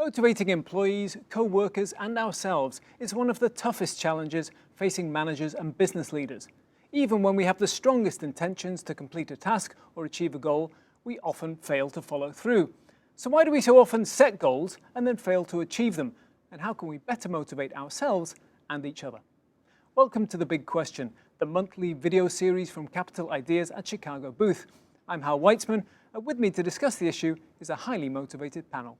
Motivating employees, co-workers and ourselves is one of the toughest challenges facing managers and business leaders. Even when we have the strongest intentions to complete a task or achieve a goal, we often fail to follow through. So why do we so often set goals and then fail to achieve them? And how can we better motivate ourselves and each other? Welcome to The Big Question, the monthly video series from Capital Ideas at Chicago Booth. I'm Hal Weitzman, and with me to discuss the issue is a highly motivated panel.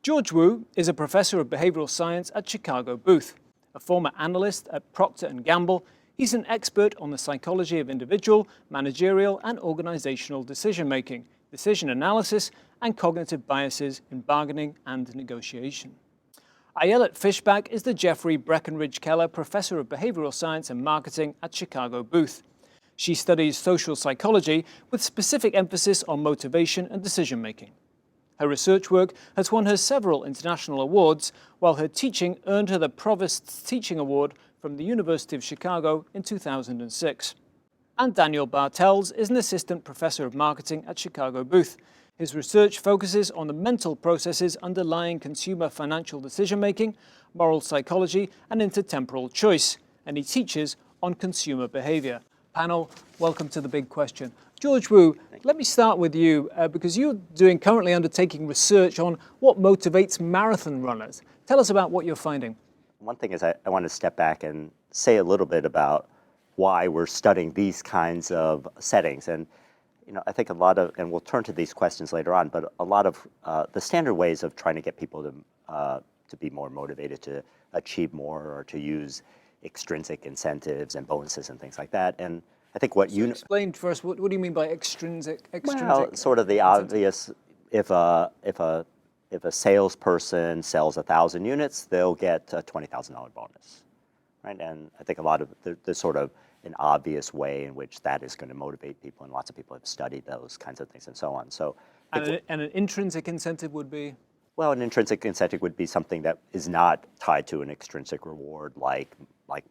George Wu is a professor of behavioral science at Chicago Booth. A former analyst at Procter & Gamble, he's an expert on the psychology of individual, managerial, and organizational decision-making, decision analysis, and cognitive biases in bargaining and negotiation. Ayelet Fishbach is the Jeffrey Breckenridge Keller Professor of Behavioral Science and Marketing at Chicago Booth. She studies social psychology with specific emphasis on motivation and decision-making. Her research work has won her several international awards, while her teaching earned her the Provost's Teaching Award from the University of Chicago in 2006. And Daniel Bartels is an assistant professor of marketing at Chicago Booth. His research focuses on the mental processes underlying consumer financial decision-making, moral psychology, and intertemporal choice, and he teaches on consumer behavior. Panel, welcome to The Big Question. George Wu, let me start with you because you're currently undertaking research on what motivates marathon runners. Tell us about what you're finding. One thing is I want to step back and say a little bit about why we're studying these kinds of settings. And I think and we'll turn to these questions later on, but a lot of the standard ways of trying to get people to be more motivated, to achieve more, or to use extrinsic incentives and bonuses and things like that. And I think explain first, what do you mean by extrinsic? Well, sort of the obvious, if a salesperson sells 1,000 units, they'll get a $20,000 bonus, right? And I think a lot of there's sort of an obvious way in which that is going to motivate people, and lots of people have studied those kinds of things and so on. So, and an intrinsic incentive would be? Well, an intrinsic incentive would be something that is not tied to an extrinsic reward, like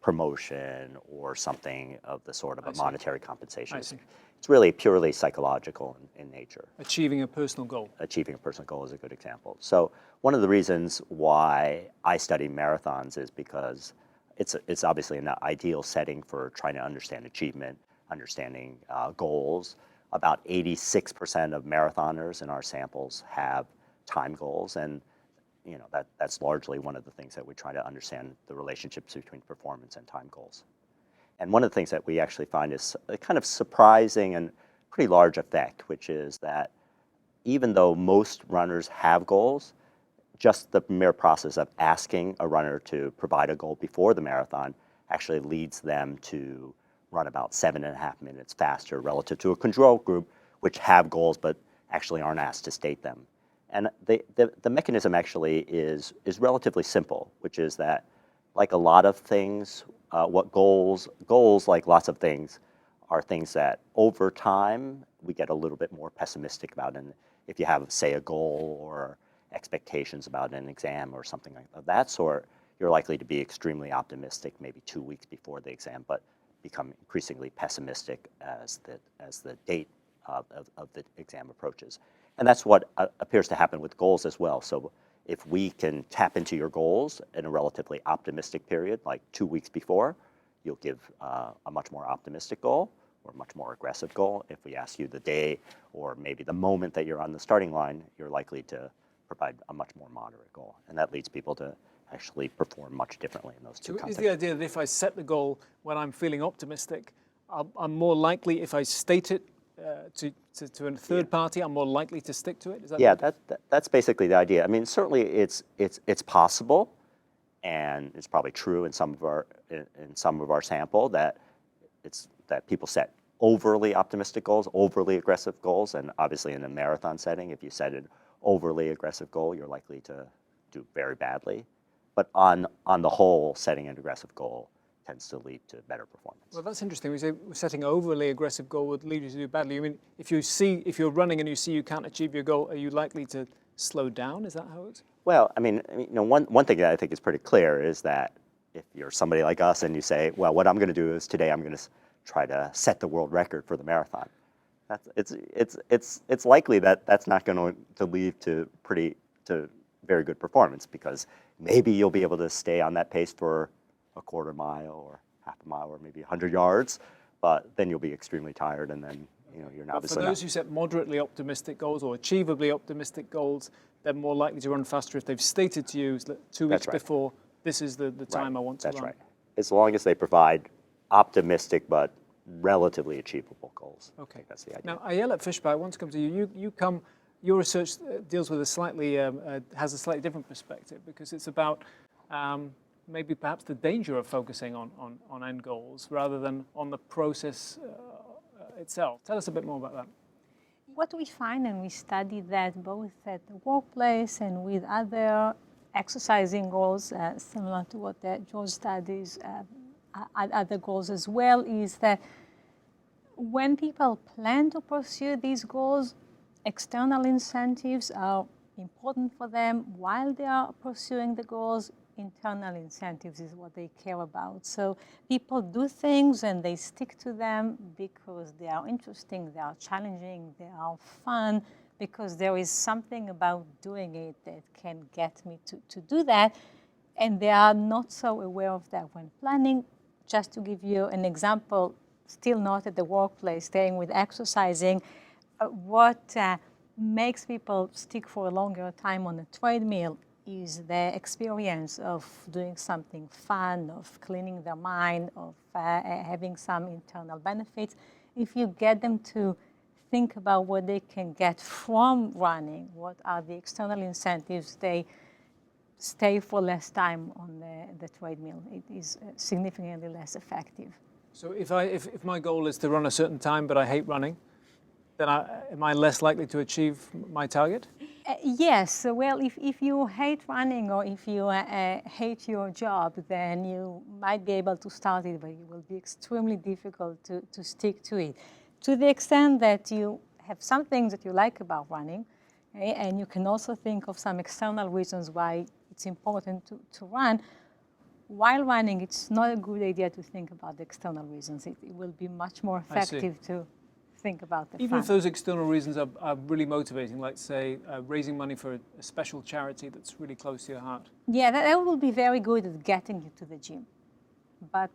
promotion or something of the sort of a monetary compensation. I see. It's really purely psychological in nature. Achieving a personal goal. Achieving a personal goal is a good example. So one of the reasons why I study marathons is because it's obviously an ideal setting for trying to understand achievement, understanding goals. About 86% of marathoners in our samples have time goals, and that's largely one of the things that we try to understand, the relationships between performance and time goals. And one of the things that we actually find is a kind of surprising and pretty large effect, which is that even though most runners have goals, just the mere process of asking a runner to provide a goal before the marathon actually leads them to run about 7.5 minutes faster relative to a control group, which have goals but actually aren't asked to state them. And the mechanism actually is relatively simple, which is that, like a lot of things, what goals, like lots of things, are things that over time we get a little bit more pessimistic about. And if you have, say, a goal or expectations about an exam or something of that sort, you're likely to be extremely optimistic maybe 2 weeks before the exam, but become increasingly pessimistic as the date of the exam approaches. And that's what appears to happen with goals as well. So if we can tap into your goals in a relatively optimistic period, like 2 weeks before, you'll give a much more optimistic goal or a much more aggressive goal. If we ask you the day or maybe the moment that you're on the starting line, you're likely to provide a much more moderate goal. And that leads people to actually perform much differently in those two contexts. So is the idea that if I set the goal when I'm feeling optimistic, I'm more likely, if I state it to a third party, I'm more likely to stick to it? Is that that's basically the idea. I mean, certainly it's possible, and it's probably true in some of our sample that people set overly optimistic goals, overly aggressive goals, and obviously in a marathon setting, if you set an overly aggressive goal, you're likely to do very badly. But on the whole, setting an aggressive goal tends to lead to better performance. Well, that's interesting. We say setting an overly aggressive goal would lead you to do badly. I mean, if you're running and you see you can't achieve your goal, are you likely to slow down? Is that how it's? Well, I mean, one thing that I think is pretty clear is that if you're somebody like us and you say, well, what I'm going to do is today I'm going to try to set the world record for the marathon, it's likely that that's not going to lead to very good performance, because maybe you'll be able to stay on that pace for a quarter mile or half a mile or maybe 100 yards, but then you'll be extremely tired, and then you're not. But for those who set moderately optimistic goals or achievably optimistic goals, they're more likely to run faster if they've stated to you 2 weeks before, this is the time I want to run. That's right. As long as they provide optimistic but relatively achievable goals. Okay. That's the idea. Now, Ayelet Fishbach, I want to come to you. Your research deals with has a slightly different perspective, because it's about maybe perhaps the danger of focusing on end goals rather than on the process itself. Tell us a bit more about that. What we find, and we study that both at the workplace and with other exercising goals, similar to what George studies, other goals as well, is that when people plan to pursue these goals, external incentives are important for them while they are pursuing the goals. Internal incentives is what they care about. So people do things and they stick to them because they are interesting, they are challenging, they are fun, because there is something about doing it that can get me to do that. And they are not so aware of that when planning. Just to give you an example, still not at the workplace, staying with exercising, what makes people stick for a longer time on a treadmill is the experience of doing something fun, of cleaning their mind, of having some internal benefits. If you get them to think about what they can get from running, what are the external incentives, they stay for less time on the treadmill. It is significantly less effective. So if my goal is to run a certain time, but I hate running, then am I less likely to achieve my target? Yes. Well, if you hate running or if you hate your job, then you might be able to start it, but it will be extremely difficult to stick to it. To the extent that you have some things that you like about running, okay, and you can also think of some external reasons why it's important to run. While running, it's not a good idea to think about the external reasons. It will be much more effective to think about the Even fun. if those external reasons are really motivating, like say raising money for a special charity that's really close to your heart. Yeah, that will be very good at getting you to the gym, but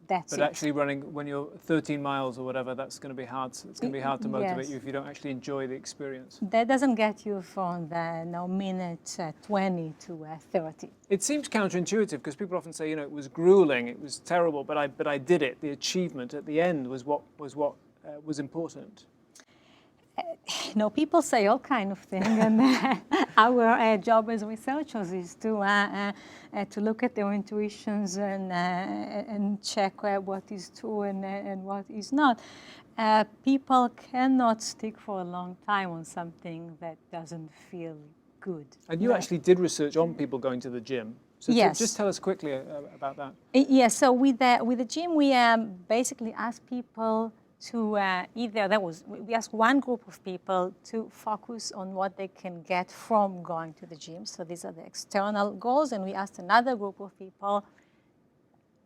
that's it. But actually running when you're 13 miles or whatever, that's going to be hard. It's going to be hard to motivate you if you don't actually enjoy the experience. That doesn't get you from the minute 20 to 30. It seems counterintuitive, because people often say, it was grueling, it was terrible, but I did it. The achievement at the end was what was important. People say all kind of things, and our job as researchers is to look at their intuitions and check what is true and what is not. People cannot stick for a long time on something that doesn't feel good. And you actually did research on people going to the gym. So yes. Just tell us quickly about that. Yes. So with the gym, we basically asked people to we asked one group of people to focus on what they can get from going to the gym. So these are the external goals. And we asked another group of people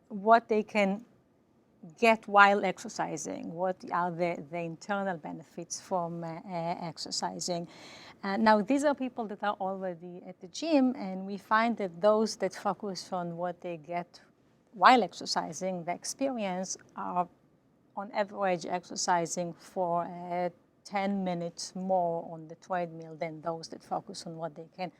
what they can get while exercising. What are the internal benefits from exercising? Now, these are people that are already at the gym, and we find that those that focus on what they get while exercising, the experience, are on average exercising for 10 minutes more on the treadmill than those that focus on what they can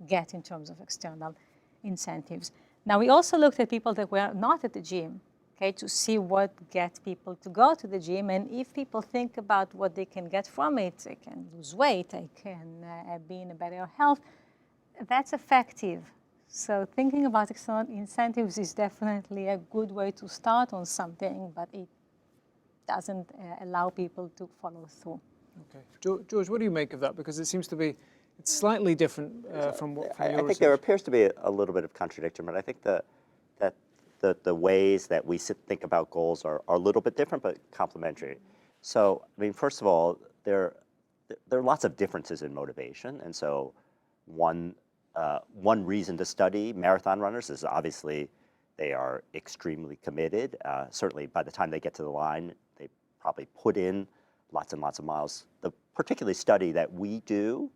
get in terms of external incentives. Now, we also looked at people that were not at the gym, okay, to see what gets people to go to the gym. And if people think about what they can get from it, they can lose weight, they can be in a better health, that's effective. So thinking about external incentives is definitely a good way to start on something, but it doesn't allow people to follow through. Okay. George, what do you make of that? Because it seems to be, it's slightly different from your research. I think there appears to be a little bit of contradiction, but I think that the ways that we think about goals are a little bit different, but complementary. So, I mean, first of all, there are lots of differences in motivation, and so one reason to study marathon runners is obviously they are extremely committed. Certainly, by the time they get to the line, they probably put in lots and lots of miles. The particular study that we do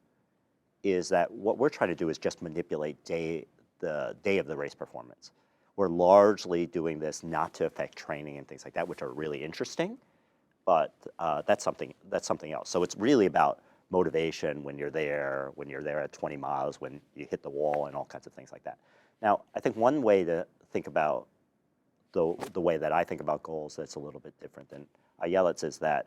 is that what we're trying to do is just manipulate the day of the race performance. We're largely doing this not to affect training and things like that, which are really interesting, but that's something else. So it's really about motivation when you're there at 20 miles, when you hit the wall, and all kinds of things like that. Now, I think one way to think about the way that I think about goals that's a little bit different than Ayelet's is that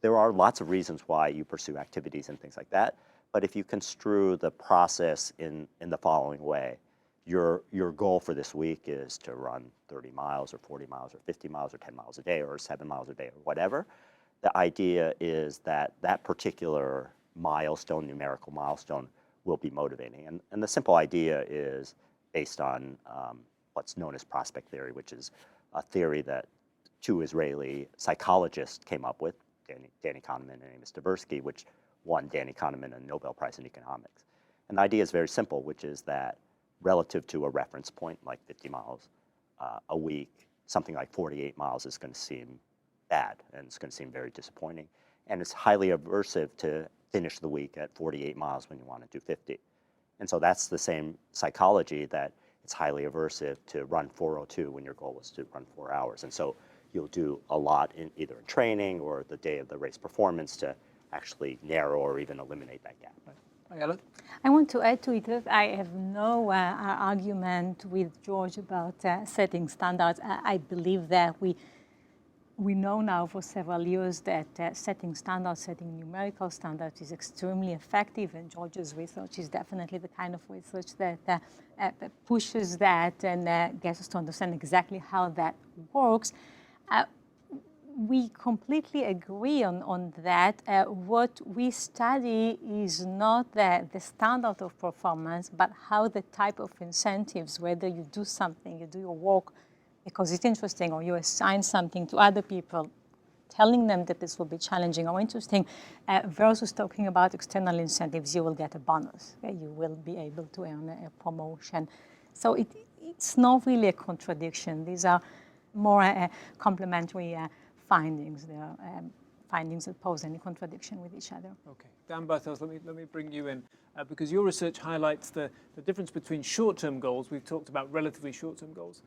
there are lots of reasons why you pursue activities and things like that. But if you construe the process in the following way, your goal for this week is to run 30 miles or 40 miles or 50 miles or 10 miles a day or 7 miles a day or whatever. The idea is that that particular milestone, numerical milestone, will be motivating. And the simple idea is based on what's known as prospect theory, which is a theory that two Israeli psychologists came up with, Danny Kahneman and Amos Tversky, which won Danny Kahneman a Nobel Prize in economics. And the idea is very simple, which is that relative to a reference point, like 50 miles a week, something like 48 miles is going to seem bad, and it's going to seem very disappointing. And it's highly aversive to finish the week at 48 miles when you want to do 50. And so that's the same psychology, that it's highly aversive to run 4:02 when your goal was to run 4 hours. And so you'll do a lot in either in training or the day of the race performance to actually narrow or even eliminate that gap. Ayelet? I want to add to it that I have no argument with George about setting standards. I believe that we know now for several years that setting standards, setting numerical standards is extremely effective, and George's research is definitely the kind of research that pushes that and gets us to understand exactly how that works. We completely agree on that. What we study is not the standard of performance, but how the type of incentives, whether you do something, you do your work because it's interesting, or you assign something to other people, telling them that this will be challenging or interesting, versus talking about external incentives. You will get a bonus. You will be able to earn a promotion. So it's not really a contradiction. These are more complementary findings. There are findings that pose any contradiction with each other. Okay, Dan Bartels, let me bring you in, because your research highlights the difference between short-term goals. We've talked about relatively short-term goals,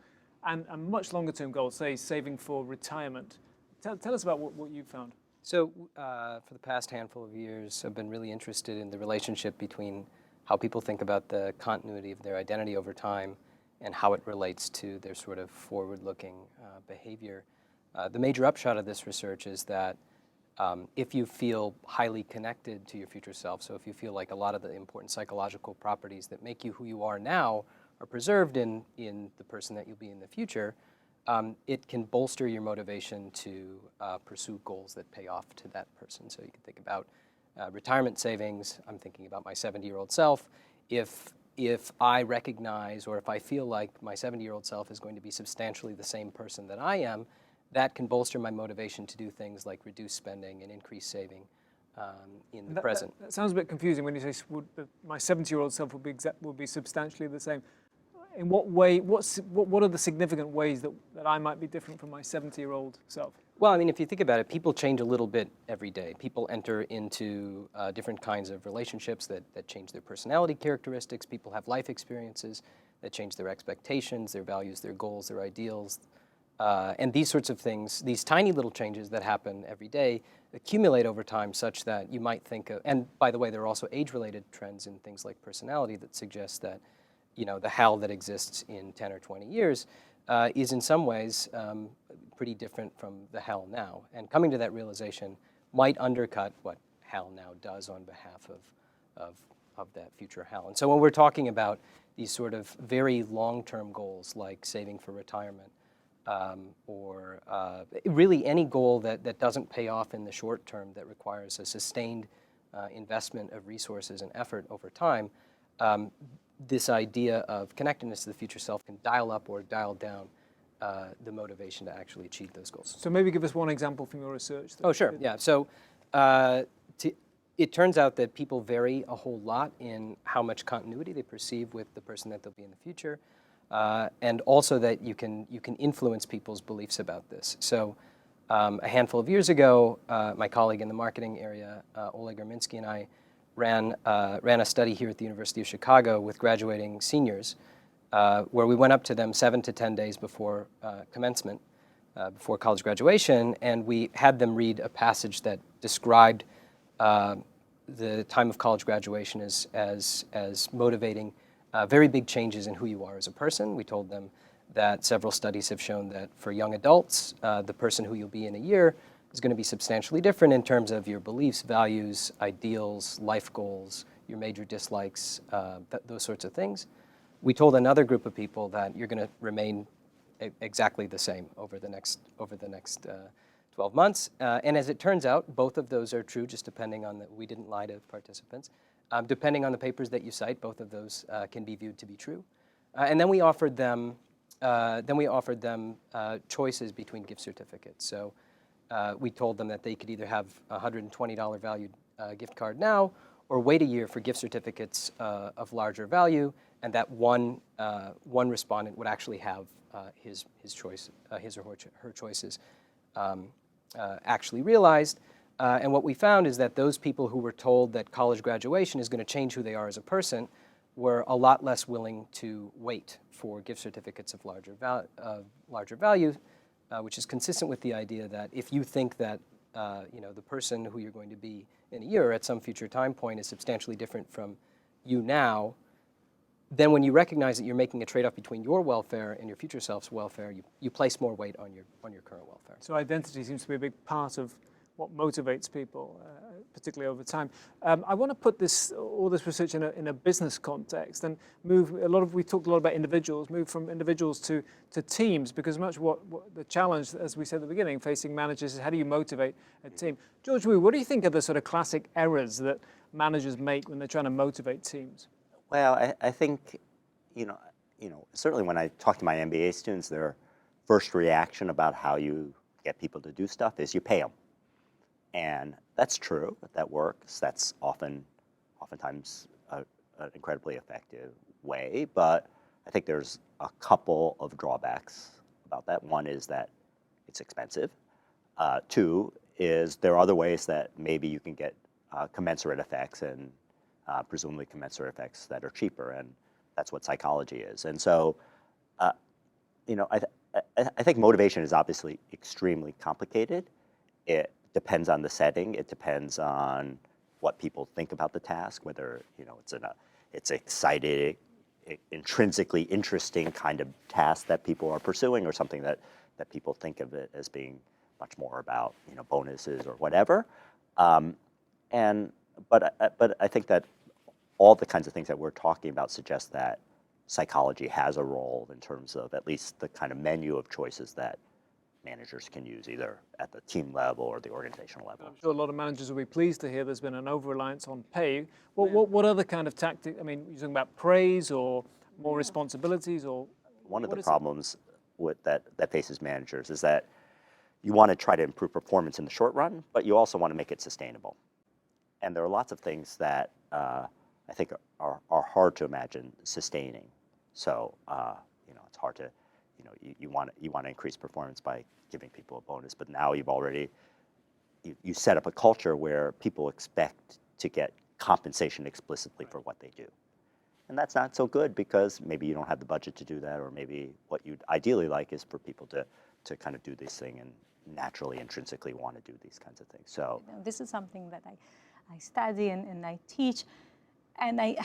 and much longer-term goals, say saving for retirement. Tell us about what you found. So for the past handful of years, I've been really interested in the relationship between how people think about the continuity of their identity over time and how it relates to their sort of forward-looking behavior. The major upshot of this research is that if you feel highly connected to your future self, so if you feel like a lot of the important psychological properties that make you who you are now are preserved in the person that you'll be in the future, it can bolster your motivation to pursue goals that pay off to that person. So you can think about retirement savings. I'm thinking about my 70-year-old self. If I recognize, or if I feel like my 70-year-old self is going to be substantially the same person that I am, that can bolster my motivation to do things like reduce spending and increase saving in the present. That sounds a bit confusing when you say my 70-year-old self will be substantially the same. In what way? What are the significant ways that I might be different from my 70-year-old self? Well, I mean, if you think about it, people change a little bit every day. People enter into different kinds of relationships that change their personality characteristics. People have life experiences that change their expectations, their values, their goals, their ideals. And these sorts of things, these tiny little changes that happen every day, accumulate over time such that you might think of, and by the way, there are also age-related trends in things like personality that suggest that, you know, the Hal that exists in 10 or 20 years is in some ways pretty different from the Hal now. And coming to that realization might undercut what Hal now does on behalf of that future Hal. And so when we're talking about these sort of very long-term goals like saving for retirement, or really any goal that doesn't pay off in the short term, that requires a sustained investment of resources and effort over time, this idea of connectedness to the future self can dial up or dial down the motivation to actually achieve those goals. So maybe give us one example from your research. Oh, sure, yeah. So it turns out that people vary a whole lot in how much continuity they perceive with the person that they'll be in the future. And also that you can influence people's beliefs about this. So A handful of years ago, my colleague in the marketing area, Oleg Erminsky, and I ran a study here at the University of Chicago with graduating seniors, where we went up to them 7 to 10 days before commencement, before college graduation, and we had them read a passage that described the time of college graduation as motivating very big changes in who you are as a person. We told them that several studies have shown that for young adults, the person who you'll be in a year is going to be substantially different in terms of your beliefs, values, ideals, life goals, your major dislikes, those sorts of things. We told another group of people that you're going to remain exactly the same over the next 12 months. And as it turns out, both of those are true, just depending on we didn't lie to participants. Depending on the papers that you cite, both of those can be viewed to be true. And then we offered them choices between gift certificates. So we told them that they could either have a $120 valued gift card now, or wait a year for gift certificates of larger value, and that one respondent would actually have his or her choices actually realized. And what we found is that those people who were told that college graduation is going to change who they are as a person were a lot less willing to wait for gift certificates of larger value, which is consistent with the idea that if you think that the person who you're going to be in a year or at some future time point is substantially different from you now, then when you recognize that you're making a trade-off between your welfare and your future self's welfare, you place more weight on your current welfare. So identity seems to be a big part of what motivates people, particularly over time. I want to put all this research in a business context and we talked a lot about individuals, move from individuals to teams, because much what the challenge, as we said at the beginning, facing managers is how do you motivate a team? George Wu, what do you think are the sort of classic errors that managers make when they're trying to motivate teams? Well, I think, certainly when I talk to my MBA students, their first reaction about how you get people to do stuff is you pay them. And that's true, that works. That's oftentimes an incredibly effective way, but I think there's a couple of drawbacks about that. One is that it's expensive. Two is there are other ways that maybe you can get commensurate effects and presumably commensurate effects that are cheaper, and that's what psychology is. And so, I think motivation is obviously extremely complicated. It depends on the setting. It depends on what people think about the task, whether it's exciting, intrinsically interesting kind of task that people are pursuing, or something that people think of it as being much more about bonuses or whatever. But I think that all the kinds of things that we're talking about suggest that psychology has a role in terms of at least the kind of menu of choices that managers can use either at the team level or the organizational level. I'm sure a lot of managers will be pleased to hear there's been an over-reliance on pay. What other kind of tactic? I mean, you're talking about praise or more responsibilities, or one of the problems that faces managers is that you want to try to improve performance in the short run, but you also want to make it sustainable. And there are lots of things that I think are hard to imagine sustaining. So it's hard to, you want to increase performance by giving people a bonus, but now you've already you set up a culture where people expect to get compensation explicitly for what they do. And that's not so good because maybe you don't have the budget to do that, or maybe what you'd ideally like is for people to kind of do this thing and naturally, intrinsically want to do these kinds of things. So this is something that I study and I teach, and I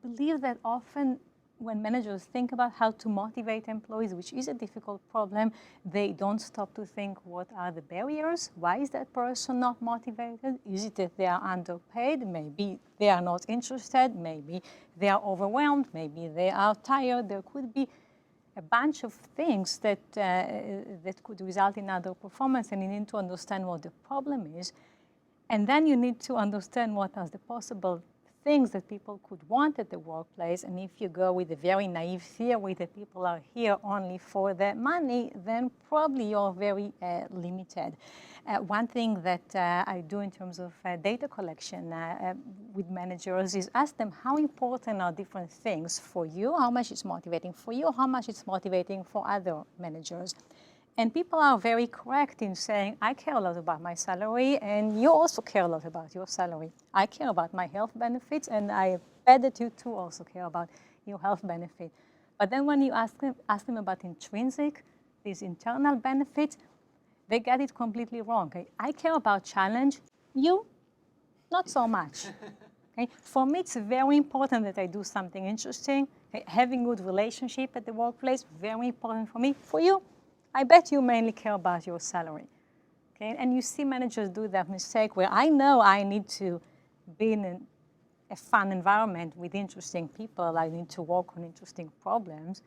believe that often when managers think about how to motivate employees, which is a difficult problem, they don't stop to think, what are the barriers? Why is that person not motivated? Is it that they are underpaid? Maybe they are not interested. Maybe they are overwhelmed. Maybe they are tired. There could be a bunch of things that could result in underperformance, and you need to understand what the problem is. And then you need to understand what are the possible things that people could want at the workplace. And if you go with a very naive theory that people are here only for the money, then probably you're very limited. One thing that I do in terms of data collection with managers is ask them how important are different things for you, how much it's motivating for you, how much it's motivating for other managers. And people are very correct in saying, I care a lot about my salary, and you also care a lot about your salary. I care about my health benefits, and I bet that you too also care about your health benefit. But then when you ask them about intrinsic, these internal benefits, they get it completely wrong. Okay? I care about challenge, you, not so much. Okay? For me, it's very important that I do something interesting. Okay? Having good relationship at the workplace, very important for me. For you, I bet you mainly care about your salary. Okay? And you see managers do that mistake where I know I need to be in a fun environment with interesting people. I need to work on interesting problems,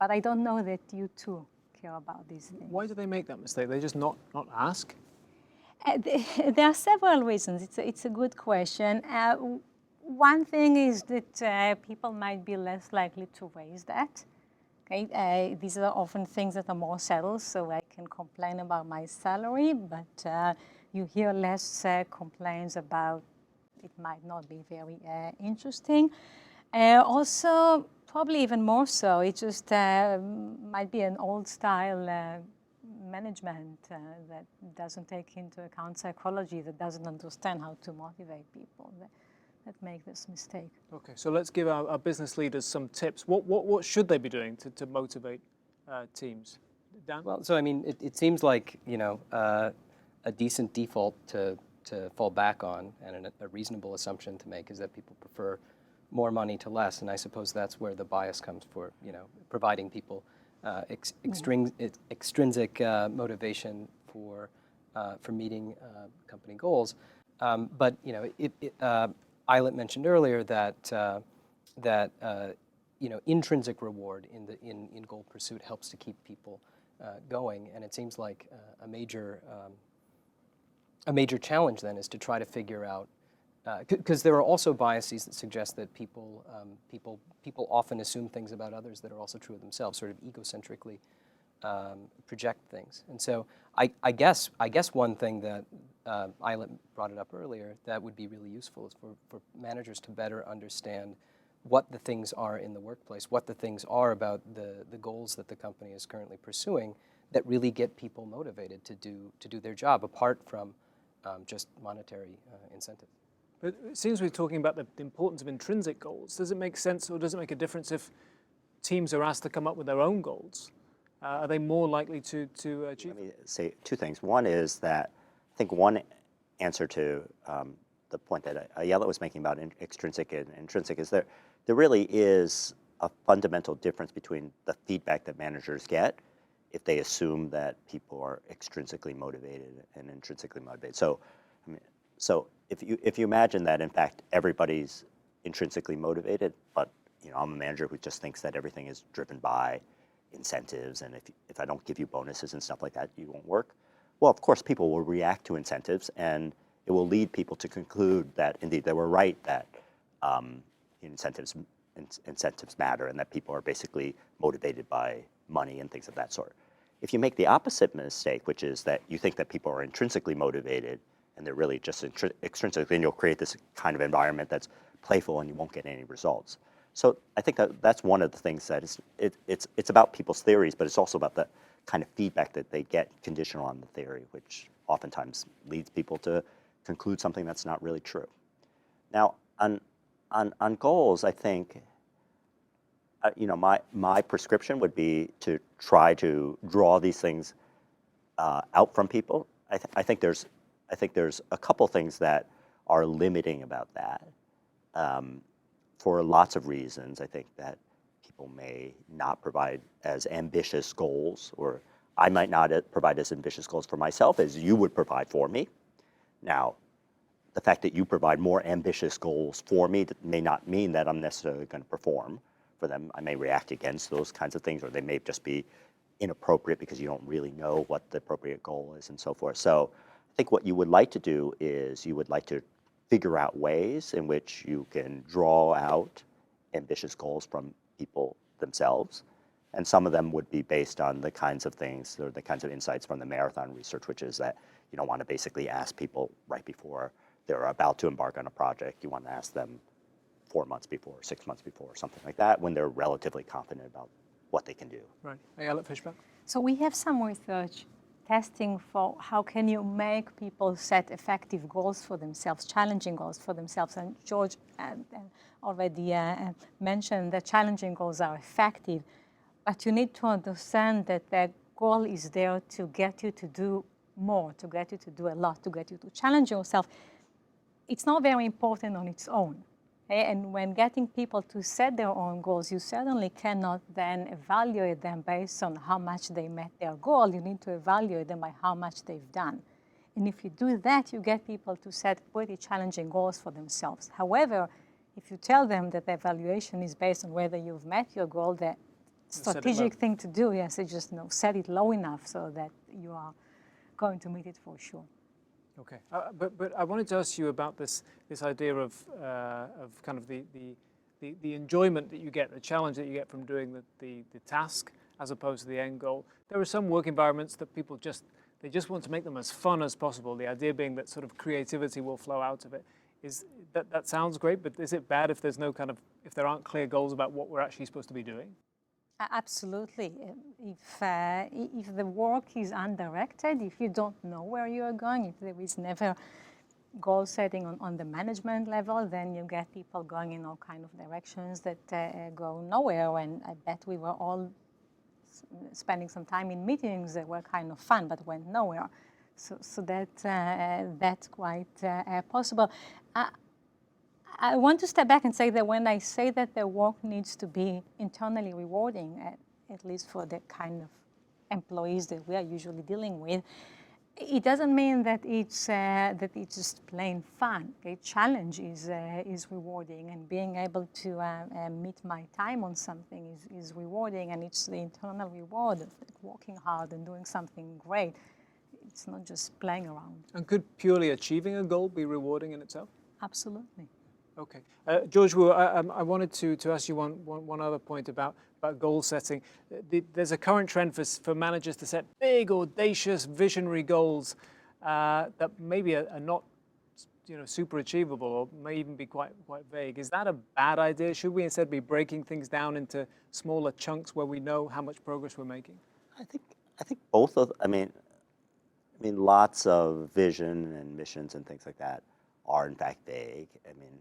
but I don't know that you too care about these things. Why do they make that mistake? They just not ask? There are several reasons. It's a good question. One thing is that people might be less likely to raise that. Okay? These are often things that are more settled, so I can complain about my salary, but you hear less complaints about it might not be very interesting. Also, probably even more so, it just might be an old style management that doesn't take into account psychology, that doesn't understand how to motivate people. That make this mistake. Okay, so let's give our business leaders some tips. What should they be doing to motivate teams? Dan? Well, so I mean, it seems like, you know, a decent default to fall back on and a reasonable assumption to make is that people prefer more money to less, and I suppose that's where the bias comes for, you know, providing people extrinsic motivation for meeting company goals. But you know, Ayelet mentioned earlier that you know, intrinsic reward in goal pursuit helps to keep people going, and it seems like a major challenge then is to try to figure out, because there are also biases that suggest that people often assume things about others that are also true of themselves, sort of egocentrically project things. And so I guess one thing that Ayelet brought it up earlier that would be really useful is for managers to better understand what the things are in the workplace, what the things are about the goals that the company is currently pursuing that really get people motivated to do their job apart from just monetary incentive. But it seems we're talking about the importance of intrinsic goals. Does it make sense, or does it make a difference if teams are asked to come up with their own goals? Are they more likely to achieve? Let me say two things. One is that I think one answer to the point that Ayelet was making about extrinsic and intrinsic is there really is a fundamental difference between the feedback that managers get if they assume that people are extrinsically motivated and intrinsically motivated. So, I mean, if you imagine that in fact everybody's intrinsically motivated, but you know, I'm a manager who just thinks that everything is driven by incentives, and if I don't give you bonuses and stuff like that, you won't work. Well, of course, people will react to incentives, and it will lead people to conclude that indeed they were right that incentives matter, and that people are basically motivated by money and things of that sort. If you make the opposite mistake, which is that you think that people are intrinsically motivated and they're really just extrinsic, then you'll create this kind of environment that's playful and you won't get any results. So I think that's one of the things that it's about people's theories, but it's also about the kind of feedback that they get conditional on the theory, which oftentimes leads people to conclude something that's not really true. Now, on goals, I think you know, my prescription would be to try to draw these things out from people. I think there's a couple things that are limiting about that. For lots of reasons, I think that people may not provide as ambitious goals, or I might not provide as ambitious goals for myself as you would provide for me. Now, the fact that you provide more ambitious goals for me may not mean that I'm necessarily going to perform for them. I may react against those kinds of things, or they may just be inappropriate because you don't really know what the appropriate goal is and so forth. So I think what you would like to do is you would like to figure out ways in which you can draw out ambitious goals from people themselves. And some of them would be based on the kinds of things, or the kinds of insights from the marathon research, which is that you don't want to basically ask people right before they're about to embark on a project. You want to ask them 4 months before, 6 months before, something like that, when they're relatively confident about what they can do. Right. Ayelet Fishbach? So we have some research testing for how can you make people set effective goals for themselves, challenging goals for themselves. And George already mentioned that challenging goals are effective, but you need to understand that the goal is there to get you to do more, to get you to do a lot, to get you to challenge yourself. It's not very important on its own. Okay? And when getting people to set their own goals, you certainly cannot then evaluate them based on how much they met their goal. You need to evaluate them by how much they've done. And if you do that, you get people to set pretty challenging goals for themselves. However, if you tell them that the evaluation is based on whether you've met your goal, the strategic thing to do, yes, is just set it low enough so that you are going to meet it for sure. Okay, but I wanted to ask you about this idea of kind of the enjoyment that you get, the challenge that you get from doing the task as opposed to the end goal. There are some work environments that people just want to make them as fun as possible. The idea being that sort of creativity will flow out of it. Is that sounds great, but is it bad if there's no if there aren't clear goals about what we're actually supposed to be doing? Absolutely. If the work is undirected, if you don't know where you are going, if there is never goal setting on the management level, then you get people going in all kind of directions that go nowhere. And I bet we were all spending some time in meetings that were kind of fun but went nowhere. So that's quite possible. I want to step back and say that when I say that the work needs to be internally rewarding, at least for the kind of employees that we are usually dealing with, it doesn't mean that it's just plain fun. A challenge is rewarding, and being able to meet my time on something is rewarding, and it's the internal reward of working hard and doing something great. It's not just playing around. And could purely achieving a goal be rewarding in itself? Absolutely. Okay. George, I wanted to ask you one other point about goal setting. There's a current trend for managers to set big, audacious, visionary goals that maybe are not super achievable or may even be quite vague. Is that a bad idea? Should we instead be breaking things down into smaller chunks where we know how much progress we're making? I think both of, I mean, lots of vision and missions and things like that are in fact vague. I mean,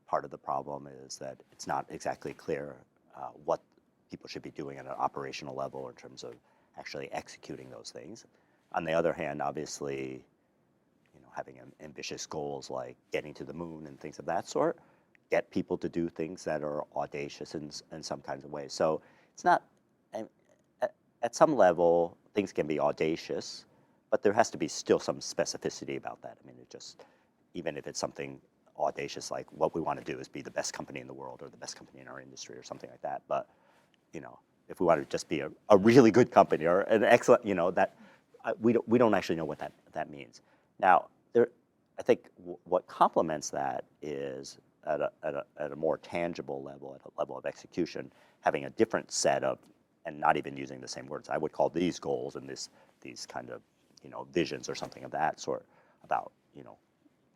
part of the problem is that it's not exactly clear what people should be doing at an operational level in terms of actually executing those things. On the other hand, obviously, having ambitious goals like getting to the moon and things of that sort get people to do things that are audacious in some kinds of ways. So it's not, at some level, things can be audacious, but there has to be still some specificity about that. I mean, even if it's something audacious, like what we want to do is be the best company in the world or the best company in our industry or something like that. But, if we want to just be a really good company or an excellent, that we don't actually know what that means. Now, I think what complements that is at a more tangible level, at a level of execution, having a different set of, and not even using the same words. I would call these goals and these kind of, visions or something of that sort about,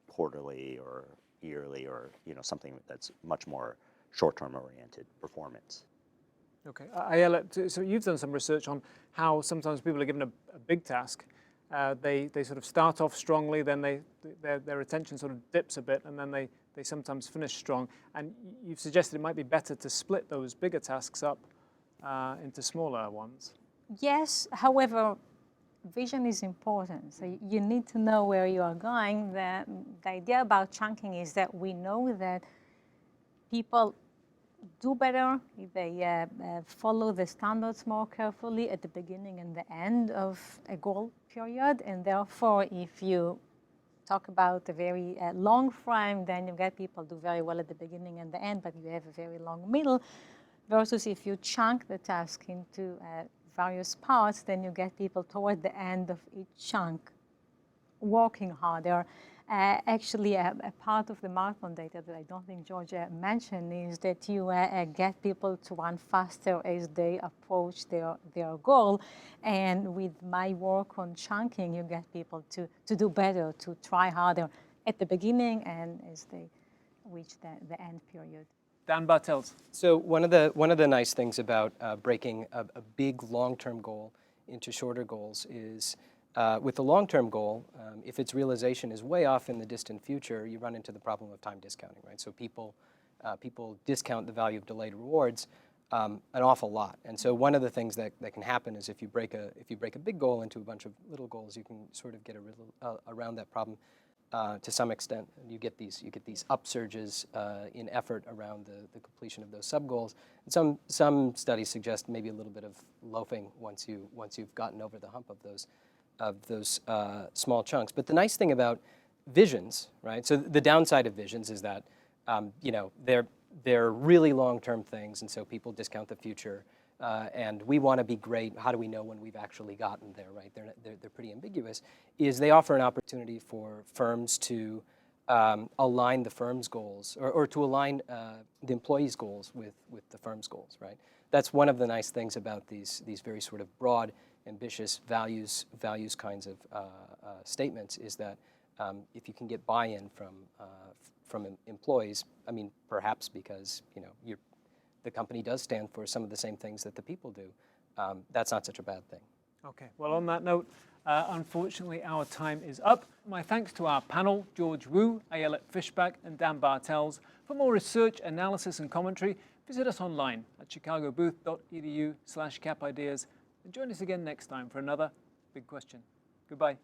quarterly or yearly or, something that's much more short-term oriented performance. Okay, Ayelet, so you've done some research on how sometimes people are given a big task. They sort of start off strongly, then their attention sort of dips a bit, and then they sometimes finish strong. And you've suggested it might be better to split those bigger tasks up into smaller ones. Yes, however, vision is important. So you need to know where you are going. The idea about chunking is that we know that people do better if they follow the standards more carefully at the beginning and the end of a goal period. And therefore, if you talk about a very long frame, then you get people do very well at the beginning and the end, but you have a very long middle. Versus if you chunk the task into various parts, then you get people toward the end of each chunk working harder. Actually, a part of the marathon data that I don't think George mentioned is that you get people to run faster as they approach their goal. And with my work on chunking, you get people to do better, to try harder at the beginning and as they reach the end period. Dan Bartels. So one of the nice things about breaking a big long-term goal into shorter goals is with the long-term goal, if its realization is way off in the distant future, you run into the problem of time discounting, right? So people discount the value of delayed rewards an awful lot. And so one of the things that can happen is if you break a big goal into a bunch of little goals, you can sort of get around that problem to some extent. You get these upsurges in effort around the completion of those sub-goals. And some studies suggest maybe a little bit of loafing once you've gotten over the hump of those small chunks. But the nice thing about visions, right? So the downside of visions is that they're really long-term things, and so people discount the future. And we want to be great. How do we know when we've actually gotten there, right? They're pretty ambiguous. Is they offer an opportunity for firms to align the firm's goals, or to align the employees' goals with the firm's goals, right? That's one of the nice things about these very sort of broad, ambitious values kinds of statements is that if you can get buy-in from employees, I mean, perhaps because the company does stand for some of the same things that the people do, that's not such a bad thing. Okay, well, on that note, unfortunately, our time is up. My thanks to our panel, George Wu, Ayelet Fishbach, and Dan Bartels. For more research, analysis, and commentary, visit us online at chicagobooth.edu/capideas, and join us again next time for another Big Question. Goodbye.